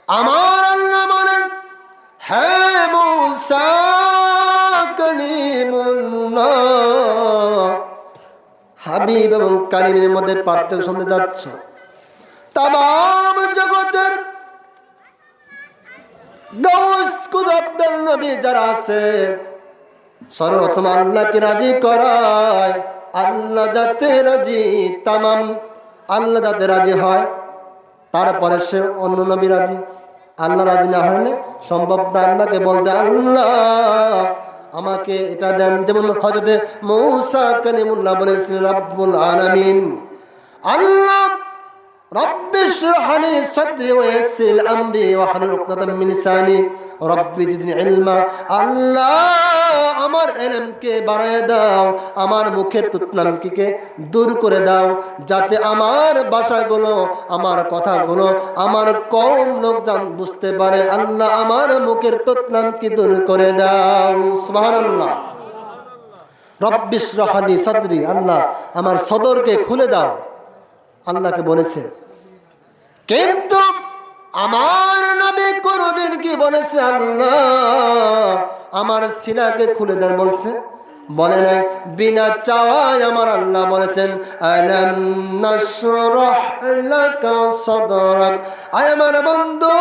আমার আল্লাহ বলেন, হে মূসা কালিমুল্লাহ, হাবিব এবং কালিমের মধ্যে পার্থক্য শুনতে যাচ্ছ। তামাম জগতের গাউস কুতুবদের নবী যারা আছে, সর্বপ্রথম আল্লাহকে রাজি করায়। আল্লাহ যাতে রাজি, তামাম আল্লাহ যাতে রাজি হয়, তারপরে সে অন্য নবী রাজি। আল্লাহ রাজি না হলে সম্ভব না আল্লাহকে বলতে, আল্লাহ আমাকে এটা দেন। যেমন হযরতে মূসা কালিমুল্লাহ বলেছিলেন, রব্বুল আলামিন, আল্লাহ রব্বি ইশরাহ লি সাদরি ওয়া ইয়াসসির আমরি ওয়াহলুল উকদাতাম মিন লিসানি রব্বি জিদনি ইলমা। আল্লাহ আমার ইলমকে বাড়ায় দাও, আমার মুখের তুতলামকে দূর করে দাও, যাতে আমার ভাষাগুলো, আমার কথাগুলো আমার কম লোকজন বুঝতে পারে। আল্লাহ আমার মুখের তুতলামকে দূর করে দাও। সুবহানাল্লাহ। রব্বি ইশরাহ লি সাদরি, আল্লাহ আমার সদরকে খুলে দাও, আল্লাহকে বলেছে। কিন্তু আমার নবী কোনদিন কি বলেছে, আল্লাহ আমার সিনাকে খুলে দেন বলছে? বলে নাই। বিনা চাওয়ায় আমার আল্লাহ বলেছেন, আলাম নাশরাহ লাকা সাদরাক। আয় আমার বন্ধু,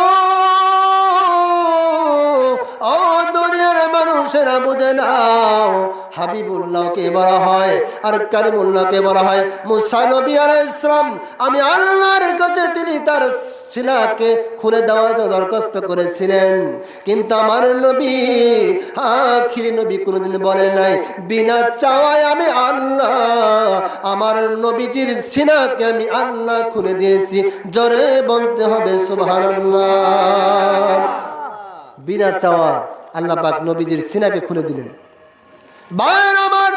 ও দুনিয়ার মানুষেরা বুঝে নাও, হাবিবুল্লাহকে বলা হয় আর কারিমুল্লাহকে বলা হয়। মুসা নবী আলাইহিস সালাম, আমি আল্লাহর কাছে তিনি তার সিনাকে খুলে দেওয়ার জন্য দরখাস্ত করেছিলেন। কিন্তু আমার নবী, আখিরি নবী, কোনোদিন বলে নাই বিনা চাওয়ায় আমি আল্লাহ আমার নবীজির সিনাকে আমি আল্লাহ খুলে দিয়েছি। জোরে বলতে হবে সুবহানাল্লাহ। বিনা চাওয়া আল্লাহ পাক নবীজির সিনাকে খুলে দিলেন। ভাইয়ের আমার,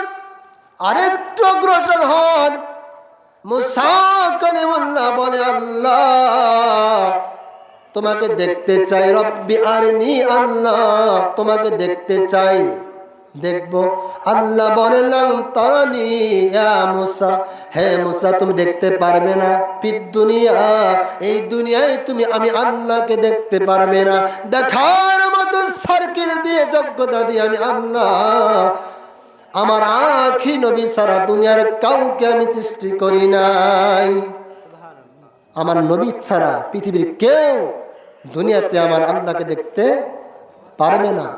আরেকটু অগ্রসর হন। মুসা কালিমুল্লাহ বলে, আল্লাহ তোমাকে দেখতে চাই, রব্বি আরনি, আল্লাহ তোমাকে দেখতে চাই, দেখবো। আল্লাহ বললেন, তারানি ইয়া মুসা, হে মুসা তুমি দেখতে পারবে না। ফিদ দুনিয়া, এই দুনিয়ায় তুমি আমি আল্লাহকে দেখতে পারবে না। দেখার মতো সার্কিল দিয়ে, যোগ্যতা দিয়ে আমি আল্লাহ আমার আখি নবী সারা দুনিয়ার কাউকে আমি সৃষ্টি করি নাই। আমার নবী ছাড়া পৃথিবীর কেউ দুনিয়াতে আমার আল্লাহকে দেখতে পারবে না।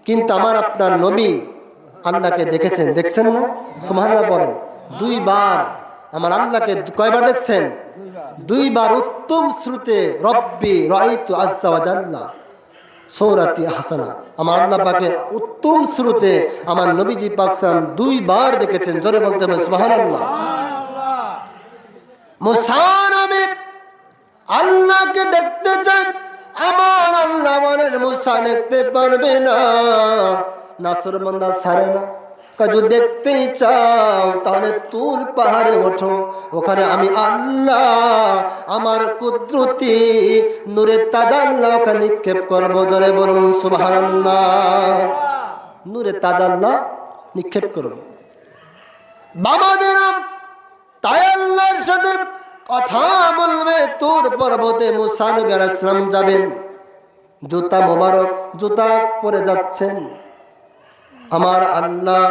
কিন্তু আমার আপনার নবী আল্লাহকে দেখেছেন, দেখছেন না? সুবহানাল্লাহ বলেন। দুইবার আমার আল্লাহকে কয়বার দেখছেন? দুইবার উত্তম শ্রুতে, রব্বি রাআইতু আযজা ওয়া জাল্লা সূরাতি হাসানা। আমার আল্লাহ পাকে উত্তম শ্রুতে আমার নবীজি পাক সাল্লাল্লাহু দুইবার দেখেছেন। জোরে বলতে হবে সুবহানাল্লাহ। মুসা নবী আল্লাহকে দেখতে চান, আমার আল্লাহ বলেন মুসা দেখতে পারবে না। নাফরমানরা ছাড়ে না, যদি দেখতেই চাও তাহলে তুর পাহাড়ে ওঠো, ওখানে আমি আল্লাহ আমার কুদরতি নূরে তাজাল্লাহ ওখানে নিক্ষেপ করবো। জোরে বলুন সুবহানাল্লাহ। নূরে তাজাল্লাহ নিক্ষেপ করবো। বাবাদের তাই আল্লাহর সাথে কথা বলবে। তুর পর্বতে মুসা নবী আলাইহিস সালাম যাবেন, জুতা মোবারক, জুতা পরে যাচ্ছেন। আমার আল্লাহ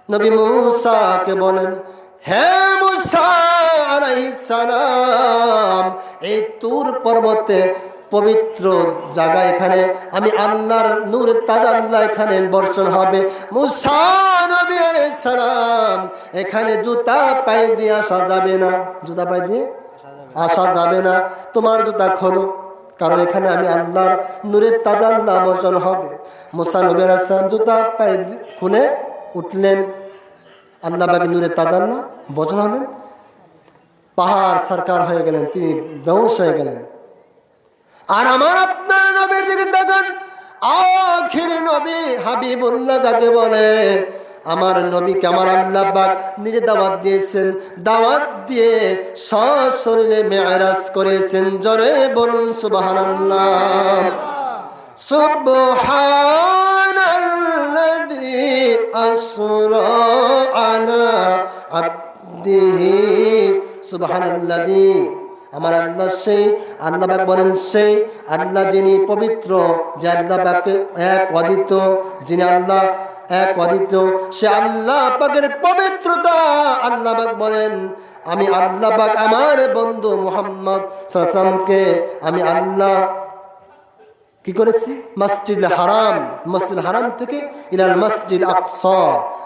নবী মুসাকে বলেন, হে মুসা আলাইহিস সালাম, এই তুর পর্বতে পবিত্র জায়গা, এখানে আমি আল্লাহর নূর তাজাল্লাহ এখানে বর্ষণ হবে। মুসা নবী আলাইহিস সালাম, এখানে জুতা পায়ে দিয়ে আসা যাবে না, জুতা পায়ে দিয়ে আসা যাবে না। তোমার জুতা খোলো, কারণ এখানে আমি আল্লাহর নূরের তাজাল্লাহ বর্ষণ হবে। মুসা নবী আলাইহিস সালাম জুতা পায়ে খুলে উঠলেন, আল্লাহ পাকের নূরের তাজাল্লাহ বর্ষণ হলেন। পাহাড় সরকার হয়ে গেলেন, তিনি বেহুশ হয়ে গেলেন। আর আমার আপনার নবীর দিকে তাকান, আখির নবী হাবিবুল্লাহ কাকে বলে? আমার নবীকে আমার আল্লাহ পাক নিজে দাওয়াত দিয়েছেন, দাওয়াত দিয়ে সশরীরে মেরাজ করেছেন। জোরে বলুন সুবহানাল্লাহ। সুবহানাল্লাযী আসরা আলা আবদিহি, সুবহানাল্লাযী আমার আল্লাহ সেই আল্লাহ পাক বলেন সেই আল্লাহ যিনি পবিত্র, যে আল্লাহ পাক এক অদ্বিতীয়, যিনি আল্লাহ এক অদ্বিতীয়, সে আল্লাহ পাকের পবিত্রতা আল্লাহ পাক বলেন আমি আল্লাহ পাক আমার বন্ধু মুহাম্মদ সাল্লাল্লাহু আলাইহি ওয়াসাল্লামকে আমি আল্লাহ কি করেছি মসজিদ হারাম থেকে ইলাল মসজিদ আকসা,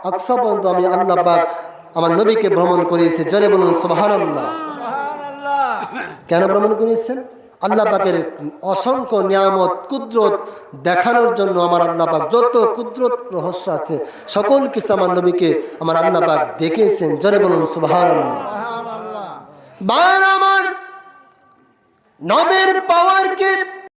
আকসা পর্যন্ত আমি আল্লাহ পাক আমার নবীকে ভ্রমণ করিয়েছি। জোরে বলুন সুবহানাল্লাহ। কেন ভ্রমণ করিয়েছেন? আল্লাহ পাকের অসংখ্য নিয়ামত কুদরত দেখানোর জন্য। আমার আল্লাহ পাক যত কুদরত রহস্য আছে সকল কিছু আমার নবীকে আমার আল্লাহ পাক দেখিয়েছেন। জোরে বলুন সুবহানাল্লাহ। আমার নবীর পাওয়ারকে